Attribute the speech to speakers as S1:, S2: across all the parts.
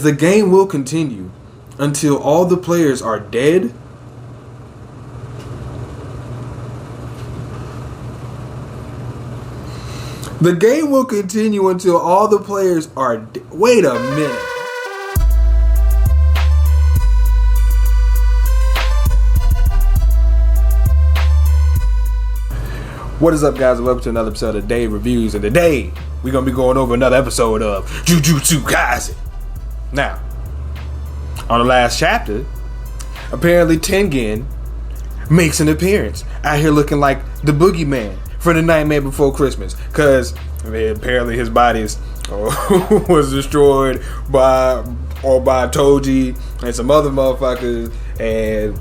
S1: The game will continue until all the players are dead. The game will continue until all the players are dead. Wait a minute. What is up, guys, and welcome to another episode of Day Reviews. And today, we're going to be going over another episode of Jujutsu Kaisen. Now, on the last chapter, apparently Tengen makes an appearance out here looking like the boogeyman for the Nightmare Before Christmas. Because apparently his body was destroyed by Toji and some other motherfuckers, and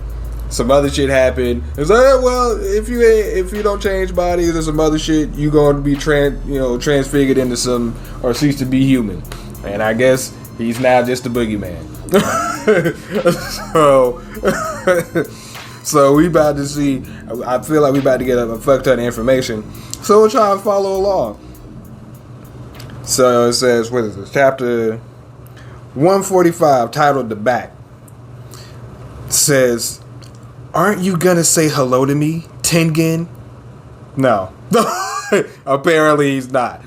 S1: some other shit happened. It's like, well, if you don't change bodies or some other shit, you gonna be transfigured into some, or cease to be human. And I guess he's now just a boogeyman. So we about to see. I feel like we about to get a fuck ton of information. So we'll try and follow along. So it says, what is this? Chapter 145, titled "The Back." Says, "Aren't you gonna say hello to me, Tengen?" No. Apparently he's not.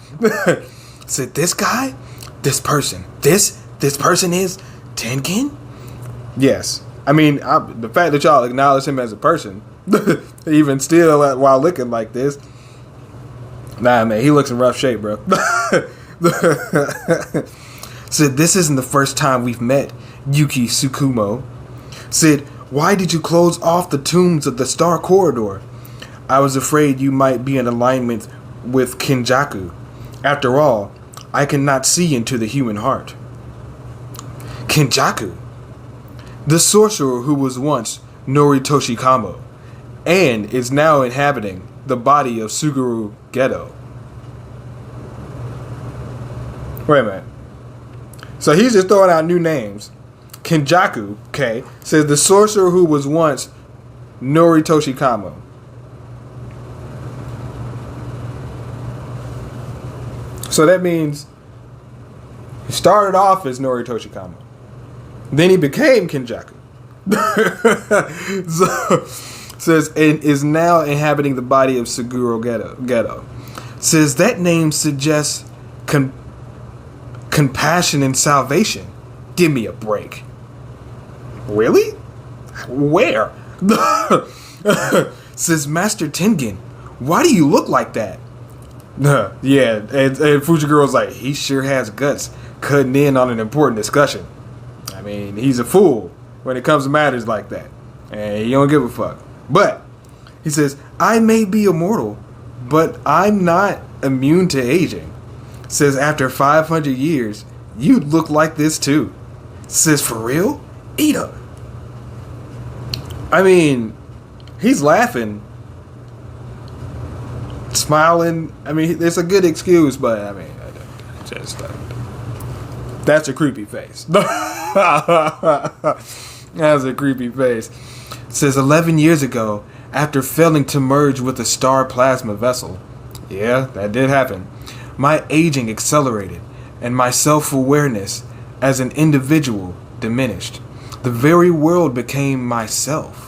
S1: Said, "This guy? This person? This person is Tengen?" Yes. I mean, the fact that y'all acknowledge him as a person, even still while looking like this. Nah, man, he looks in rough shape, bro. Said, "This isn't the first time we've met, Yuki Tsukumo." Said, "Why did you close off the tombs of the Star Corridor?" "I was afraid you might be in alignment with Kenjaku. After all, I cannot see into the human heart." Kenjaku, the sorcerer who was once Noritoshi Kamo and is now inhabiting the body of Suguru Geto. Wait a minute. So he's just throwing out new names. Kenjaku, okay, says the sorcerer who was once Noritoshi Kamo. So that means he started off as Noritoshi Kamo. Then he became Kenjaku. So, says, and is now inhabiting the body of Suguru Geto. Says that name suggests compassion and salvation. Give me a break. Really? Where? Says, "Master Tengen, why do you look like that?" Yeah, and Fujigiro's like, he sure has guts cutting in on an important discussion. I mean, he's a fool when it comes to matters like that. And he don't give a fuck. But, he says, "I may be immortal, but I'm not immune to aging." Says, "After 500 years, you'd look like this too." Says, "For real? Ida." I mean, he's laughing, smiling. I mean, it's a good excuse, but I mean, just that's a creepy face. That's a creepy face. Says, 11 years ago, after failing to merge with a star plasma vessel, yeah, that did happen, my aging accelerated and my self-awareness as an individual diminished. The very world became myself.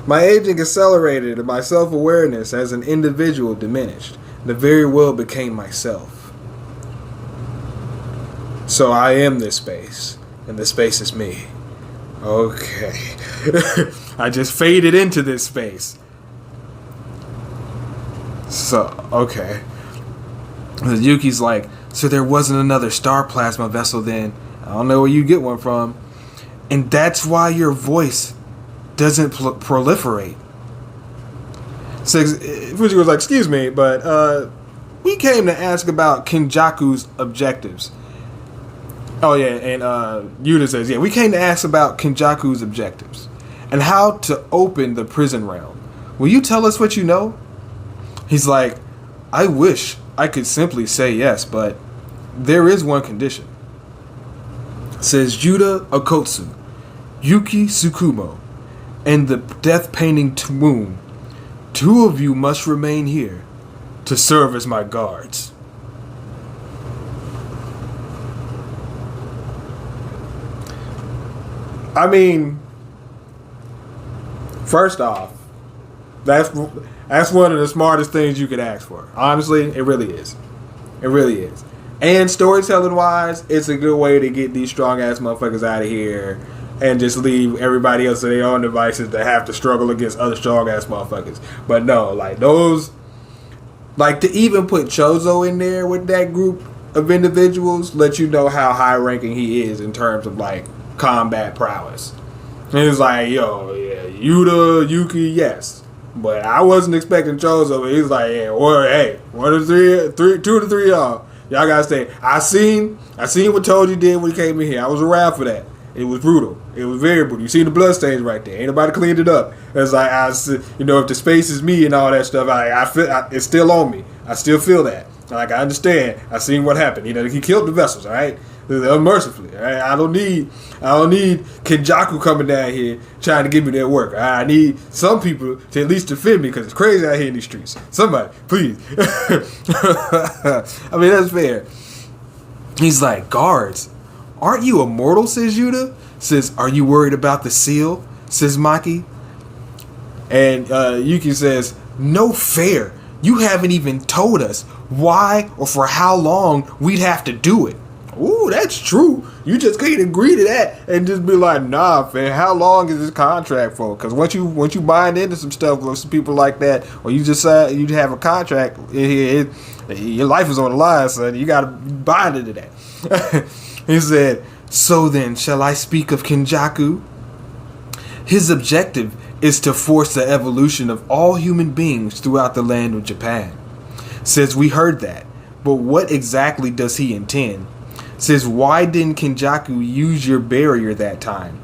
S1: My aging accelerated and my self-awareness as an individual diminished. The very world became myself. So I am this space, and this space is me. Okay. I just faded into this space. So, okay. Yuki's like, "So there wasn't another star plasma vessel then? I don't know where you get one from. And that's why your voice doesn't proliferate." So Fuji was like, "Excuse me, but we came to ask about Kenjaku's objectives." Oh yeah, and Yuta says, "Yeah, we came to ask about Kenjaku's objectives and how to open the prison realm. Will you tell us what you know?" He's like, "I wish I could simply say yes, but there is one condition." Says Yuta Okotsu, Yuki Tsukumo, and the death painting tomb. 2 of you must remain here to serve as my guards. I mean, first off, that's one of the smartest things you could ask for. Honestly, it really is. It really is. And storytelling wise, it's a good way to get these strong ass motherfuckers out of here and just leave everybody else to their own devices to have to struggle against other strong ass motherfuckers. But no, like those, like to even put Chozo in there with that group of individuals, let you know how high ranking he is in terms of like combat prowess. And it's like, yo, yeah, Yuta, Yuki, yes. But I wasn't expecting Chozo. He's like, yeah, well, hey, 2 to 3 y'all. Y'all gotta stay. I seen what Toji did when he came in here. I was around for that. It was brutal. It was very brutal. You see the bloodstains right there. Ain't nobody cleaned it up. It's like if the space is me and all that stuff, I feel it's still on me. I still feel that. Like I understand. I seen what happened. He killed the vessels. All right, unmercifully. All right, I don't need Kenjaku coming down here trying to give me their work. I need some people to at least defend me because it's crazy out here in these streets. Somebody, please. I mean, that's fair. He's like, guards, aren't you immortal? Says Yuta. Says, are you worried about the seal? Says Maki. And Yuki says, no fair. You haven't even told us why or for how long we'd have to do it. Ooh, that's true. You just can't agree to that and just be like, nah, fam, how long is this contract for? Because once you bind into some stuff with some people like that, or you just say you have a contract, your life is on the line, son. You got to bind into that. He said, so then, shall I speak of Kenjaku? His objective is to force the evolution of all human beings throughout the land of Japan. Says, we heard that, but what exactly does he intend? Says, why didn't Kenjaku use your barrier that time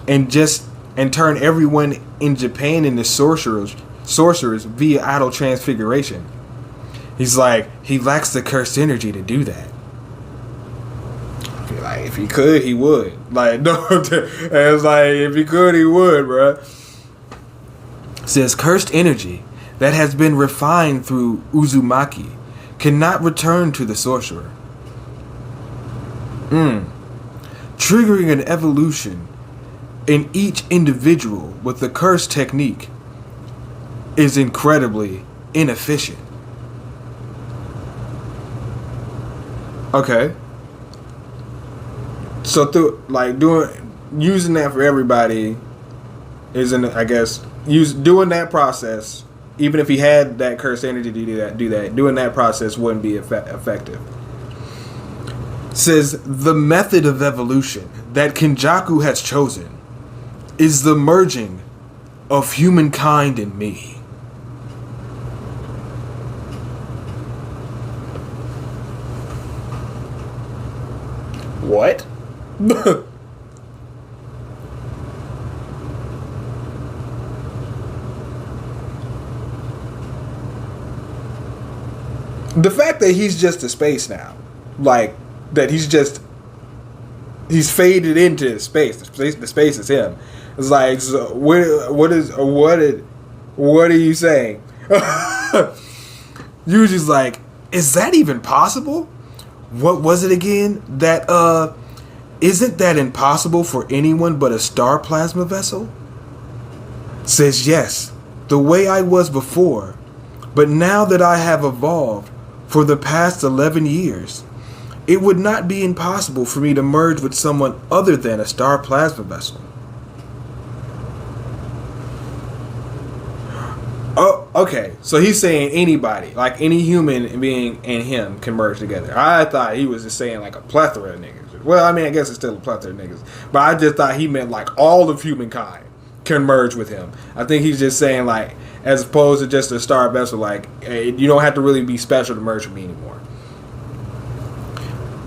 S1: and turn everyone in Japan into sorcerers via idle transfiguration? He's like, he lacks the cursed energy to do that. Like, if he could, he would. Like, no, it's like, if he could, he would, bruh. Says, cursed energy that has been refined through Uzumaki cannot return to the sorcerer. Triggering an evolution in each individual with the curse technique is incredibly inefficient. Okay. So using that for everybody isn't, I guess, doing that process, even if he had that cursed energy to do that, doing that process wouldn't be effective. Says, the method of evolution that Kenjaku has chosen is the merging of humankind in me. What? The fact that he's just a space now, like, that he's faded into space. The space is him. It's like, so what are you saying? Yuji's like, is that even possible? What was it again? That isn't that impossible for anyone but a star plasma vessel? Says, yes, the way I was before, but now that I have evolved for the past 11 years, it would not be impossible for me to merge with someone other than a star plasma vessel. Oh, okay. So he's saying anybody, like any human being and him can merge together. I thought he was just saying like a plethora of niggas. Well, I mean, I guess it's still a plethora of niggas. But I just thought he meant like all of humankind can merge with him. I think he's just saying like, as opposed to just a star vessel, like, hey, you don't have to really be special to merge with me anymore.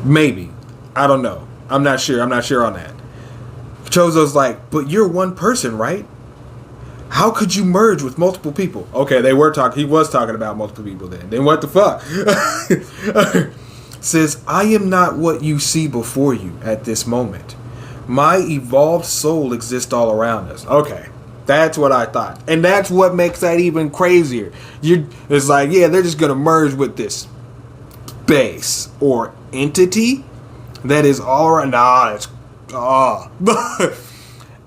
S1: Maybe. I don't know. I'm not sure. I'm not sure on that. Chozo's like, but you're one person, right? How could you merge with multiple people? Okay, he was talking about multiple people then. Then what the fuck? Says, I am not what you see before you at this moment. My evolved soul exists all around us. Okay. That's what I thought. And that's what makes that even crazier. It's like, yeah, they're just going to merge with this base or entity that is all right. Nah, it's...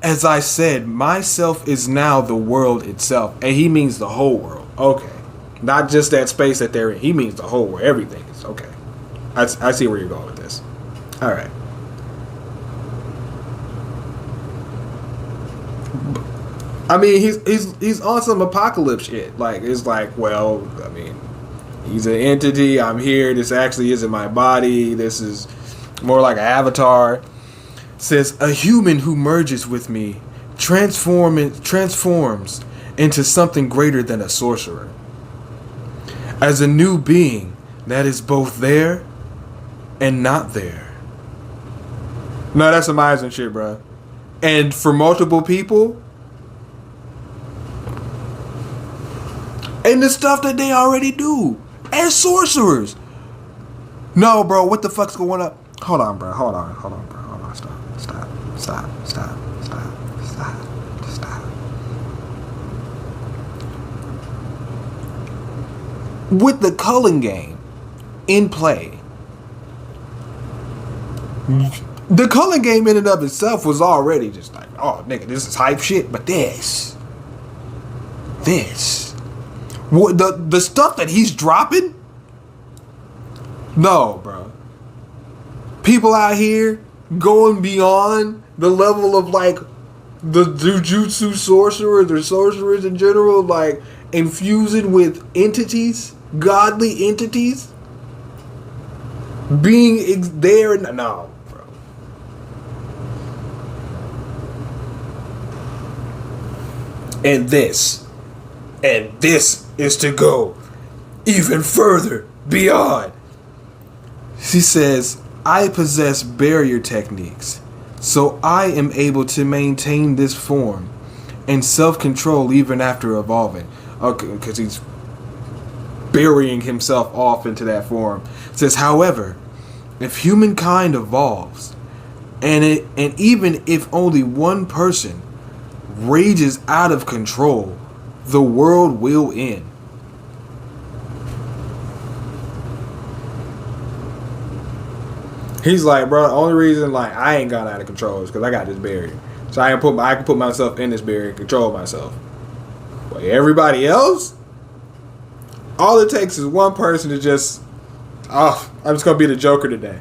S1: As I said, myself is now the world itself. And he means the whole world. Okay. Not just that space that they're in. He means the whole world. Everything is okay. I see where you're going with this. All right. I mean, he's on some apocalypse shit. Like, it's like, well, I mean, he's an entity. I'm here. This actually isn't my body. This is more like an avatar. Says a human who merges with me transforms into something greater than a sorcerer. As a new being that is both there and not there. No, that's amazing shit, bro. And for multiple people. And the stuff that they already do as sorcerers. No, bro, what the fuck's going on? Hold on, bro. Hold on. Stop. With the Culling Game in play, the Culling Game in and of itself was already just like, oh, nigga, this is hype shit. But this, the stuff that he's dropping, no, bro. People out here going beyond the level of like the Jujutsu sorcerers or sorcerers in general, like infusing with entities, godly entities, being there. No, bro. And this is to go even further beyond. She says, I possess barrier techniques, so I am able to maintain this form and self-control even after evolving. Okay, because he's burying himself off into that form. It says, however, if humankind evolves, and even if only one person rages out of control, the world will end. He's like, bro, the only reason like I ain't got out of control is because I got this barrier. So I can put myself in this barrier and control myself. But everybody else, all it takes is one person to just, I'm just gonna be the Joker today.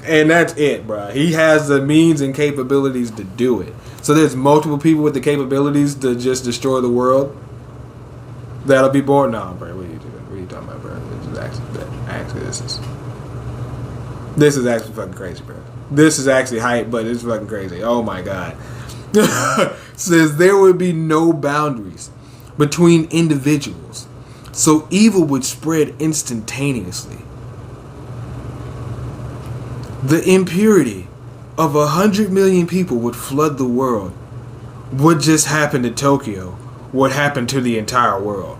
S1: And that's it, bro. He has the means and capabilities to do it. So there's multiple people with the capabilities to just destroy the world that'll be born. No, bro, what are you doing? What are you talking about, bro? This is actually fucking crazy, bro. This is actually hype, but it's fucking crazy. Oh my god. Says there would be no boundaries between individuals, so evil would spread instantaneously. The impurity of 100 million people would flood the world. What just happened to Tokyo would happen to the entire world.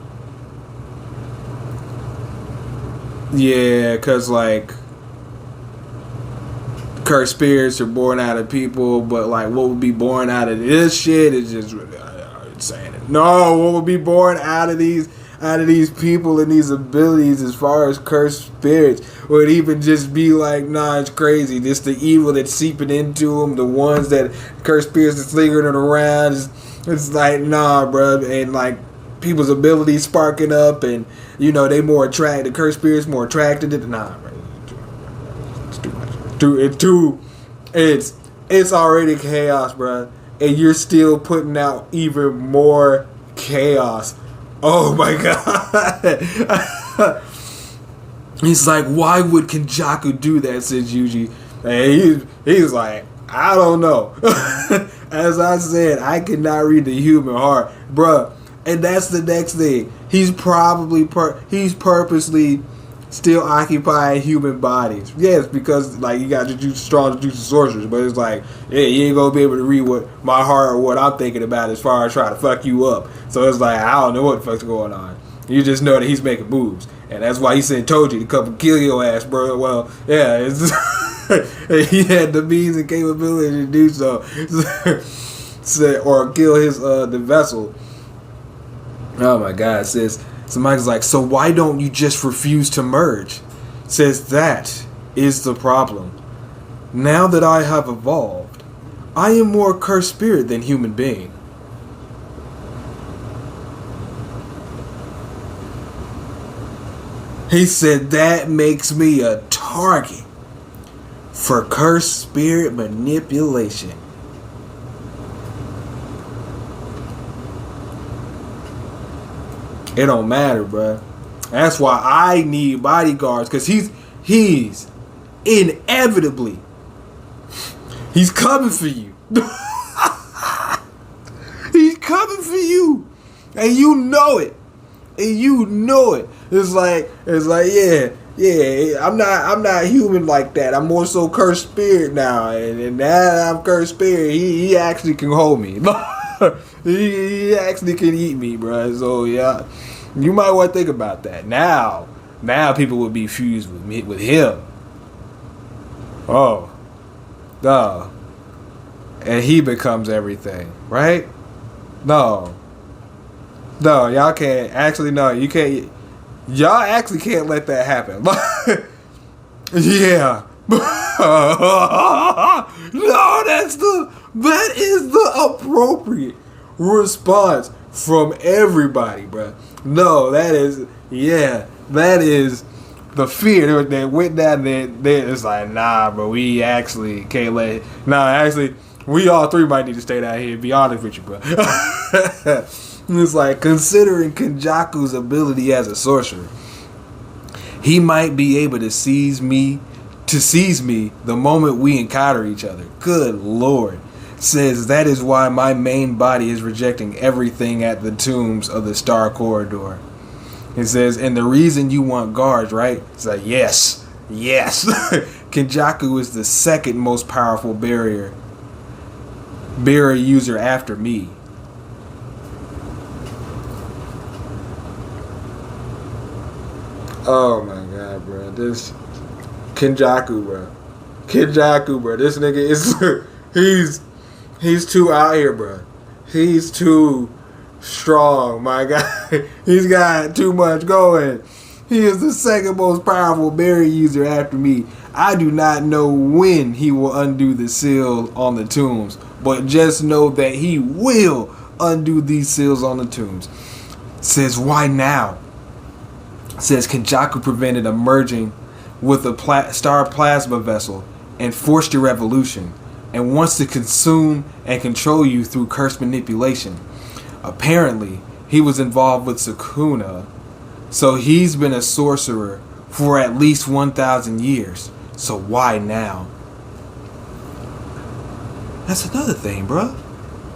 S1: Yeah, because like cursed spirits are born out of people, but like what would be born out of this shit is just insane. No, what would be born out of these people and these abilities as far as cursed spirits would even just be like, nah, it's crazy. This the evil that's seeping into them, the ones that cursed spirits are slingering around. It's like, nah, bro. And like people's abilities sparking up, and you know they more attracted. The cursed spirits more attracted to nah, bro. It's too much. It's already chaos, bro, and you're still putting out even more chaos. Oh my god. He's like, why would Kenjaku do that, said Yuji. And he's like, I don't know. As I said, I cannot read the human heart, bruh. And that's the next thing. He's probably he's purposely still occupying human bodies. Yes, because like you got strong Jujutsu sorcerers, but it's like, yeah, you ain't gonna be able to read what my heart or what I'm thinking about as far as trying to fuck you up. So it's like, I don't know what the fuck's going on. You just know that he's making moves, and that's why he sent Toji to come and kill your ass, bro. Well, yeah, it's he had the means and capability to do so. Said, or kill his the vessel. Oh my God, says, so Mike's like, so why don't you just refuse to merge? Says, that is the problem. Now that I have evolved, I am more cursed spirit than human being. He said, that makes me a target for cursed spirit manipulation. It don't matter, bruh. That's why I need bodyguards, because he's inevitably, he's coming for you. He's coming for you, and you know it, and you know it. It's like yeah. I'm not human like that. I'm more so cursed spirit now, and now that I'm cursed spirit, he actually can hold me. He actually can eat me, bruh. So yeah, you might want to think about that. Now people will be fused with him. Oh, no, and he becomes everything, right? No, y'all can't actually. No, you can't. Y'all actually can't let that happen. Yeah. No, that is the appropriate response from everybody, bruh. No, that is the fear that went down there. It's like, nah, bro, we actually can't let it. Nah, actually, we all three might need to stay down here, be honest with you, bro. It's like, considering Kenjaku's ability as a sorcerer, he might be able to seize me the moment we encounter each other. Good Lord. Says, that is why my main body is rejecting everything at the tombs of the Star Corridor. It says, and the reason you want guards, right? It's like, yes. Kenjaku is the second most powerful barrier user after me. Oh my God, bro. This Kenjaku, bro. This nigga is he's too out here, bro. He's too strong, my God. He's got too much going. He is the second most powerful barrier user after me. I do not know when he will undo the seal on the tombs, but just know that he will undo these seals on the tombs. Says, why now? Says, Kenjaku prevented a merging with a star plasma vessel and forced your revolution, and wants to consume and control you through curse manipulation. Apparently, he was involved with Sukuna, so he's been a sorcerer for at least 1,000 years. So why now? That's another thing, bro.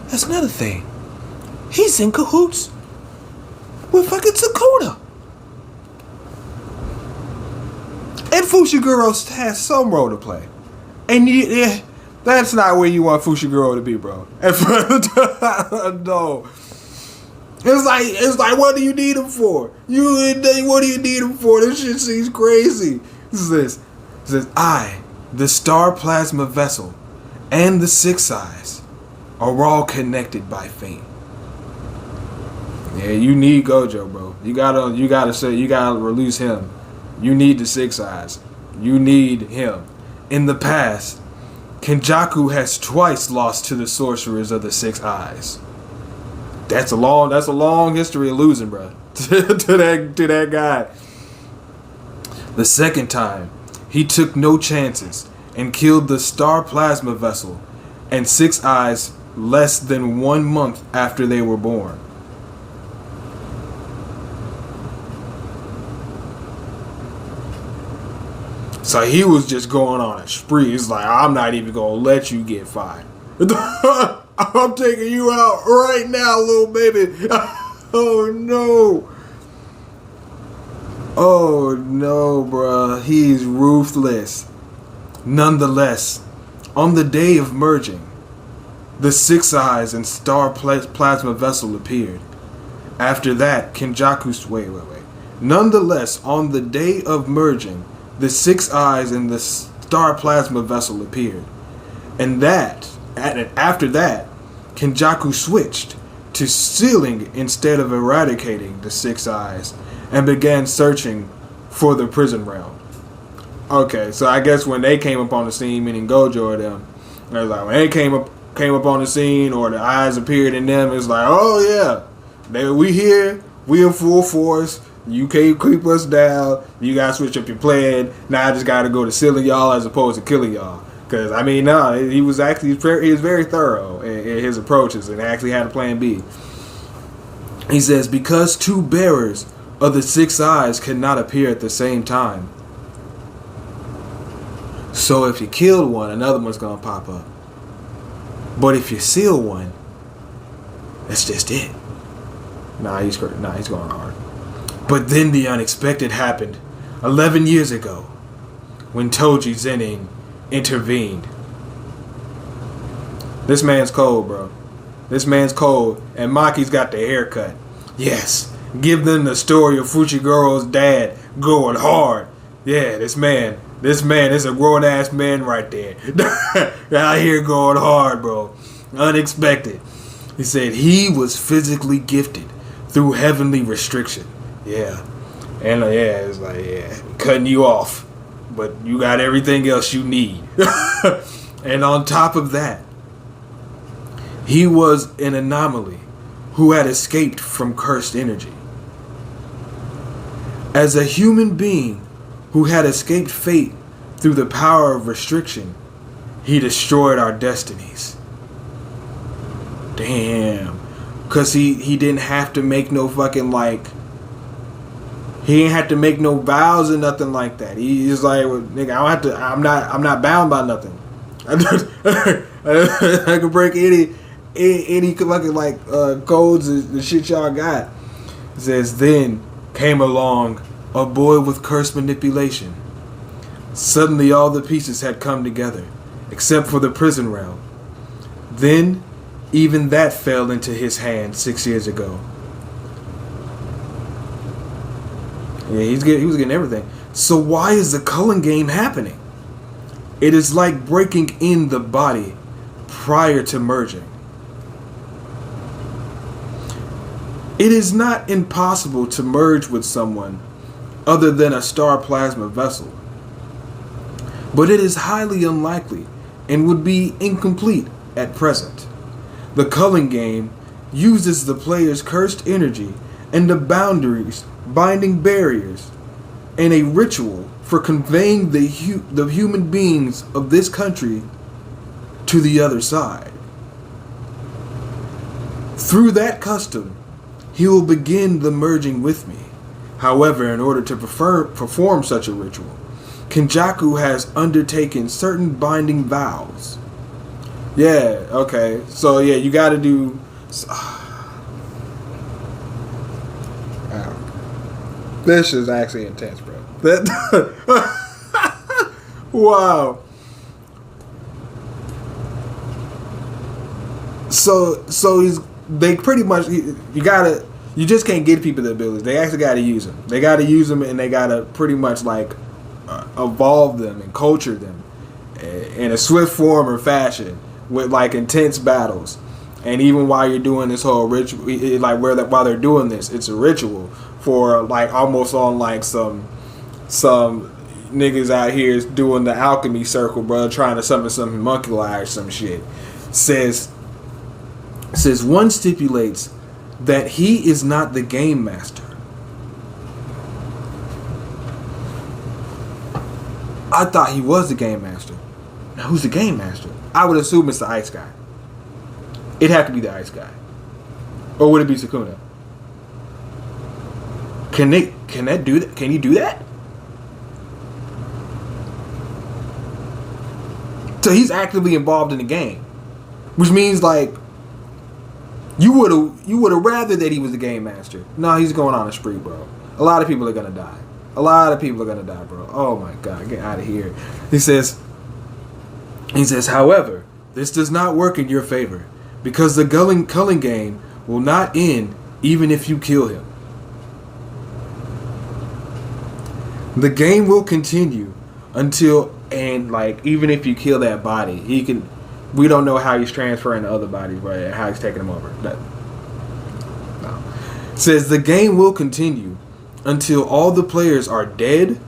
S1: That's another thing. He's in cahoots with fucking Sukuna. And Fushiguro has some role to play. And that's not where you want Fushiguro to be, bro. No. It's like, what do you need him for? What do you need him for? This shit seems crazy. It says, I, the star plasma vessel, and the six eyes are all connected by fate. Yeah, you need Gojo, bro. You gotta release him. You need the six eyes. You need him. In the past, Kenjaku has twice lost to the sorcerers of the six eyes. That's a long history of losing, bro. to that guy. The second time, he took no chances and killed the star plasma vessel and six eyes less than 1 month after they were born. So he was just going on a spree. He's like, I'm not even going to let you get fired. I'm taking you out right now, little baby. Oh, no. Oh, no, bruh. He's ruthless. Nonetheless, on the day of merging, the six eyes and star plasma vessel appeared. After that, Kenjaku's... Wait. Nonetheless, on the day of merging, the six eyes and the star plasma vessel appeared. And after that, Kenjaku switched to sealing instead of eradicating the six eyes and began searching for the prison realm. Okay, so I guess when they came up on the scene, meaning Gojo or them, it was like when they came up on the scene or the eyes appeared in them, it's like, oh yeah, we here, we in full force. You can't creep us down. You gotta switch up your plan. Now I just gotta go to sealing y'all as opposed to killing y'all. Cause I mean, no, he was very thorough in his approaches and actually had a plan B. He says, because two bearers of the six eyes cannot appear at the same time. So if you killed one, another one's gonna pop up. But if you seal one, that's just it. He's going hard. But then the unexpected happened 11 years ago when Toji Zenin intervened. This man's cold, bro. This man's cold. And Maki's got the haircut. Yes. Give them the story of Fushigoro's dad going hard. Yeah, this man is a grown-ass man right there. Out here going hard, bro. Unexpected. He said he was physically gifted through heavenly restriction. Yeah. And it's like, cutting you off. But you got everything else you need. And on top of that, he was an anomaly who had escaped from cursed energy. As a human being who had escaped fate through the power of restriction, he destroyed our destinies. Damn. Because he didn't have to make no fucking he ain't have to make no vows or nothing like that. He's like, well, nigga, I'm not bound by nothing. I can break any fucking codes and shit y'all got. It says, then came along a boy with cursed manipulation. Suddenly all the pieces had come together, except for the prison realm. Then, even that fell into his hands 6 years ago. Yeah, he was getting everything. So why is the Culling Game happening? It is like breaking in the body prior to merging. It is not impossible to merge with someone other than a star plasma vessel, but it is highly unlikely and would be incomplete at present. The Culling Game uses the player's cursed energy and the boundaries, binding barriers, and a ritual for conveying the human beings of this country to the other side. Through that custom, he will begin the merging with me. However, in order to perform such a ritual, Kenjaku has undertaken certain binding vows. Yeah, okay. So yeah, you gotta do... This is actually intense, bro. Wow. So they pretty much, you just can't give people the abilities. They actually got to use them. They got to use them, and they got to pretty much evolve them and culture them in a swift form or fashion with intense battles. And even while you're doing this whole ritual, while they're doing this, it's a ritual for almost on some niggas out here doing the alchemy circle, bro, trying to summon some homunculi or some shit. Says one stipulates that he is not the game master. I thought he was the game master. Now who's the game master? I would assume it's the ice guy. It'd have to be the ice guy. Or would it be Sukuna? Can that do that? Can he do that? So he's actively involved in the game, which means you would have rather that he was the game master. No, he's going on a spree, bro. A lot of people are gonna die. A lot of people are gonna die, bro. Oh my god, get out of here. He says, however, this does not work in your favor because the Culling Game will not end even if you kill him. The game will continue until, and even if you kill that body, We don't know how he's transferring to other bodies, right? And how he's taking them over. No. It says the game will continue until all the players are dead.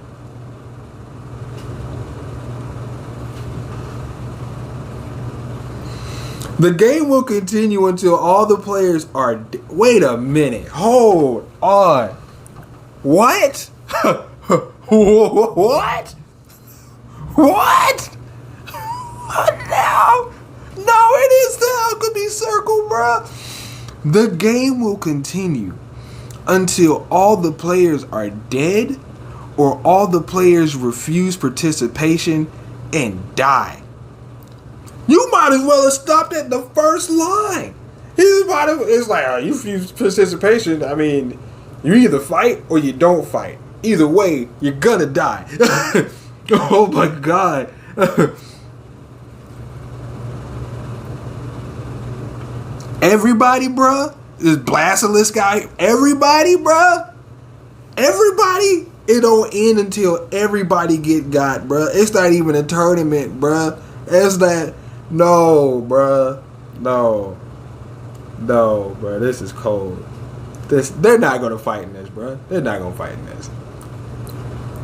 S1: The game will continue until all the players are wait a minute. Hold on. What? What? What? Now? No, it is the Alchemy Circle, bruh. The game will continue until all the players are dead or all the players refuse participation and die. You might as well have stopped at the first line. It's like, you refuse participation. I mean, you either fight or you don't fight. Either way, you're gonna die. Oh my God. Everybody, bruh. This Basilisk guy. Everybody, bruh. Everybody. It don't end until everybody get got, bruh. It's not even a tournament, bruh. It's that. No, bruh. No, bruh. This is cold. They're not gonna fight in this, bruh. They're not gonna fight in this.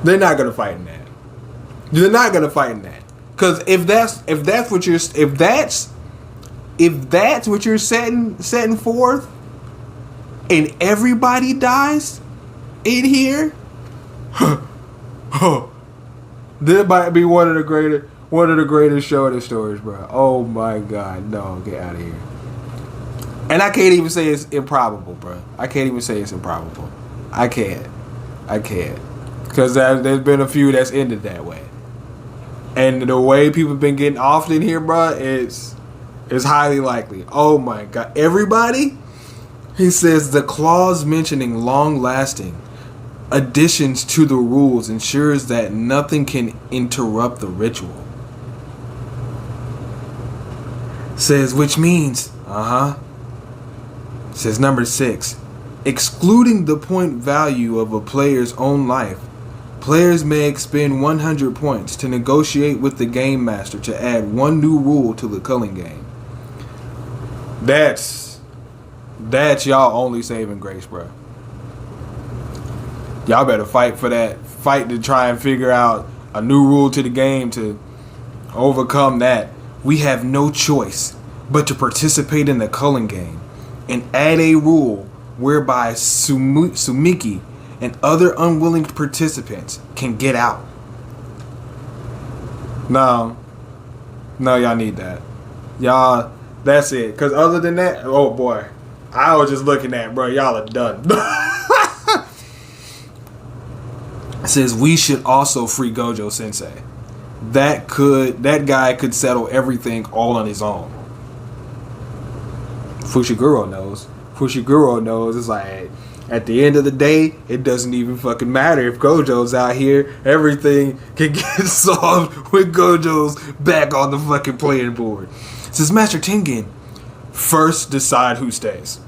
S1: They're not gonna fight in that. They're not gonna fight in that. Cause if that's what you're setting forth, and everybody dies in here, this might be one of the greatest shonen stories, bro. Oh my God, no, get out of here. And I can't even say it's improbable, bro. I can't even say it's improbable. I can't. Because there's been a few that's ended that way. And the way people have been getting off in here, bro, it's highly likely. Oh my God. Everybody? He says the clause mentioning long-lasting additions to the rules ensures that nothing can interrupt the ritual. Says, which means, says number 6, excluding the point value of a player's own life, players may expend 100 points to negotiate with the game master to add one new rule to the Culling Game. That's y'all only saving grace, bro. Y'all better fight for that. Fight to try and figure out a new rule to the game to overcome that. We have no choice but to participate in the Culling Game and add a rule whereby Sumiki and other unwilling participants can get out. No, y'all need that. Y'all, that's it. Because other than that, oh boy, I was just looking at, bro, y'all are done. It says we should also free Gojo Sensei. That guy could settle everything all on his own. Fushiguro knows. It's like, at the end of the day, it doesn't even fucking matter if Gojo's out here. Everything can get solved when Gojo's back on the fucking playing board. It says Master Tengen, first decide who stays.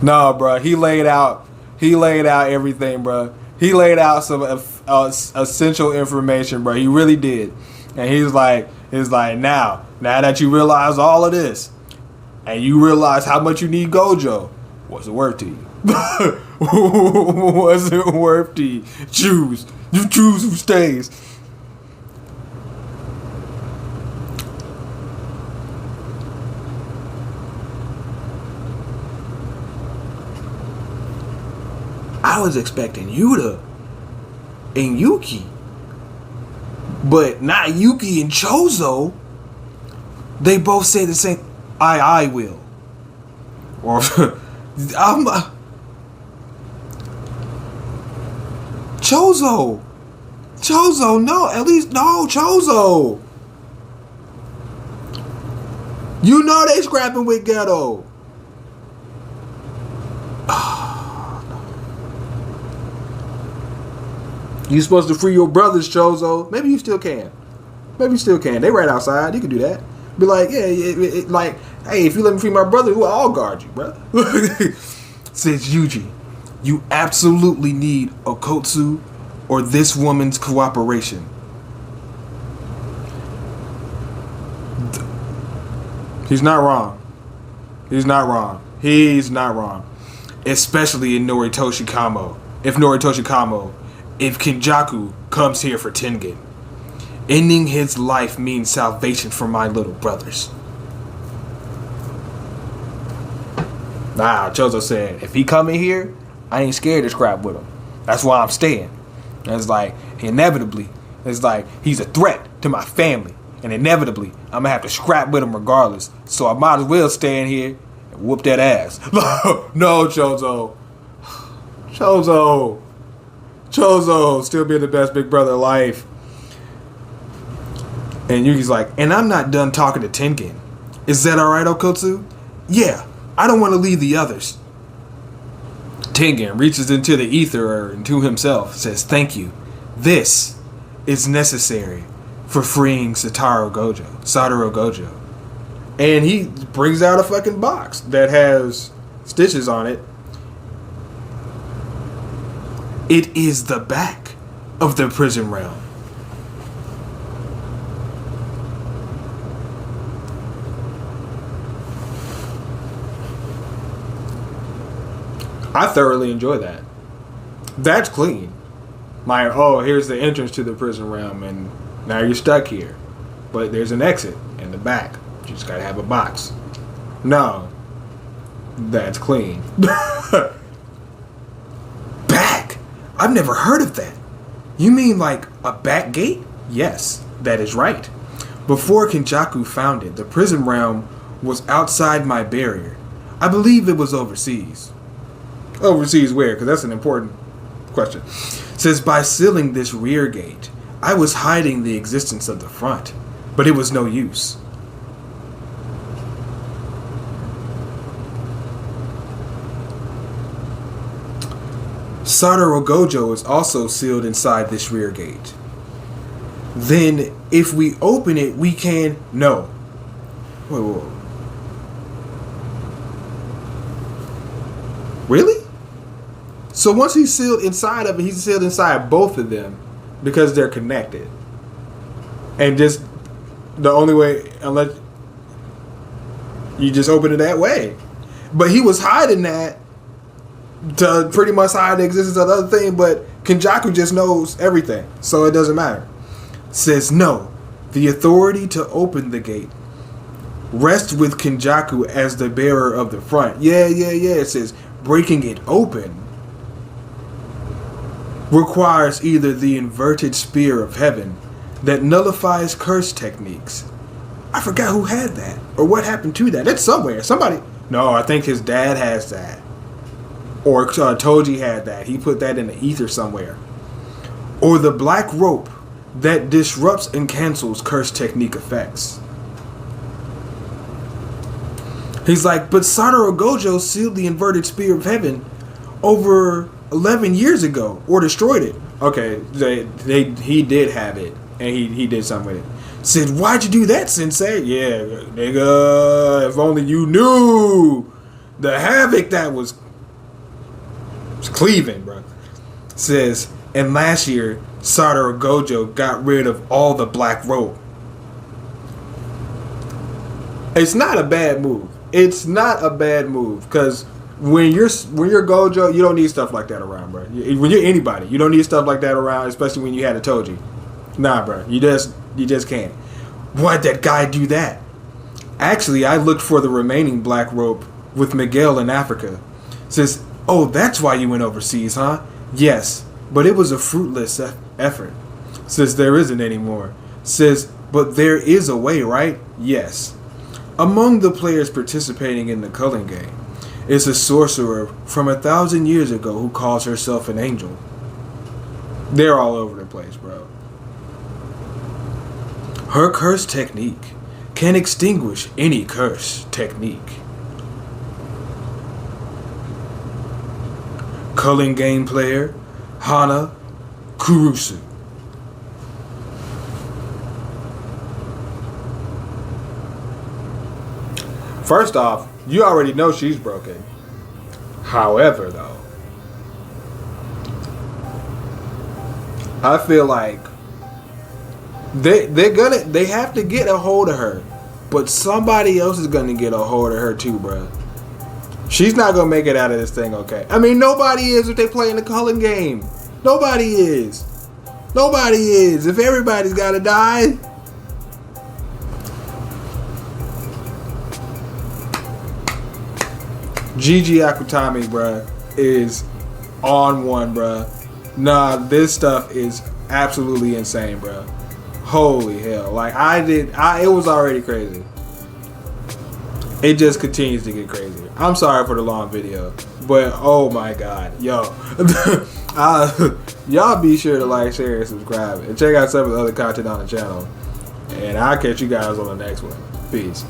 S1: No, bro. He laid out everything, bro. He laid out some essential information, bro. He really did. And he's like, now that you realize all of this, and you realize how much you need Gojo, what's it worth to you? What's it worth to you? Choose. You choose who stays. I was expecting Yuta and Yuki, but not Yuki and Chozo. They both say the same. I will. Or Chozo, no, at least no Chozo. You know they scrapping with Ghetto. You supposed to free your brothers, Chozo. Maybe you still can. They right outside. You can do that. Be like, like, hey, if you let me free my brother, I'll guard you, bro. Says Yuji, you absolutely need Okotsu or or this woman's cooperation. He's not wrong. He's not wrong. He's not wrong. Especially in Noritoshi Kamo. If Kenjaku comes here for Tengen. Ending his life means salvation for my little brothers. Nah, Chozo said, if he come in here, I ain't scared to scrap with him. That's why I'm staying. And it's like, inevitably, it's like, he's a threat to my family. And inevitably, I'm going to have to scrap with him regardless. So I might as well stay in here and whoop that ass. No, Chozo. Chozo, still being the best big brother of life. And Yuki's like, and I'm not done talking to Tengen. Is that alright, Okotsu? Yeah, I don't want to leave the others. Tengen reaches into the ether or into himself, says, thank you. This is necessary for freeing Satoru Gojo. And he brings out a fucking box that has stitches on it. It is the back of the prison realm. I thoroughly enjoy that. That's clean. Here's the entrance to the prison realm, and now you're stuck here. But there's an exit in the back. You just gotta have a box. No. That's clean. Back? I've never heard of that. You mean like a back gate? Yes, that is right. Before Kenjaku founded, the prison realm was outside my barrier. I believe it was overseas. Overseas where? Because that's an important question. Says by sealing this rear gate, I was hiding the existence of the front, but it was no use. Satoru Gojo is also sealed inside this rear gate. Then, if we open it, we can... No. Wait. Really? So once he's sealed inside of it, he's sealed inside both of them because they're connected. And just the only way, unless you just open it that way. But he was hiding that to pretty much hide the existence of the other thing, but Kenjaku just knows everything, so it doesn't matter. Says no, the authority to open the gate rests with Kenjaku as the bearer of the front. Yeah. It says breaking it open requires either the inverted spear of heaven that nullifies curse techniques. I forgot who had that or what happened to that. It's somewhere. Somebody. No, I think his dad has that. Or Toji had that. He put that in the ether somewhere. Or the black rope that disrupts and cancels curse technique effects. He's like, but Satoru Gojo sealed the inverted spear of heaven over 11 years ago, or destroyed it. Okay, he did have it, and he did something with it. Said, why'd you do that, Sensei? Yeah, nigga, if only you knew the havoc that was cleaving, bro. Says, and last year, Satoru Gojo got rid of all the black rope. It's not a bad move. It's not a bad move, because when you're Gojo, you don't need stuff like that around, bro. When you're anybody, you don't need stuff like that around, especially when you had a Toji. Nah, bro, you just can't. Why'd that guy do that? Actually, I looked for the remaining black rope with Miguel in Africa. Says, oh, that's why you went overseas, huh? Yes, but it was a fruitless effort. Says there isn't anymore. Says, but there is a way, right? Yes. Among the players participating in the Culling Game is a sorcerer from 1,000 years ago who calls herself an angel. They're all over the place, bro. Her curse technique can extinguish any curse technique. Culling Game player Hana Kurusu. First off, you already know she's broken. However, though, I feel like they have to get a hold of her, but somebody else is gonna get a hold of her too, bruh. She's not gonna make it out of this thing, okay? I mean, nobody is if they play in the Culling Game. Nobody is. Nobody is. If everybody's gotta die. GG Akutami, bruh, is on one, bruh. Nah, this stuff is absolutely insane, bruh. Holy hell. Like, it was already crazy. It just continues to get crazier. I'm sorry for the long video, but oh my god, yo. Y'all be sure to like, share, and subscribe, and check out some of the other content on the channel. And I'll catch you guys on the next one. Peace.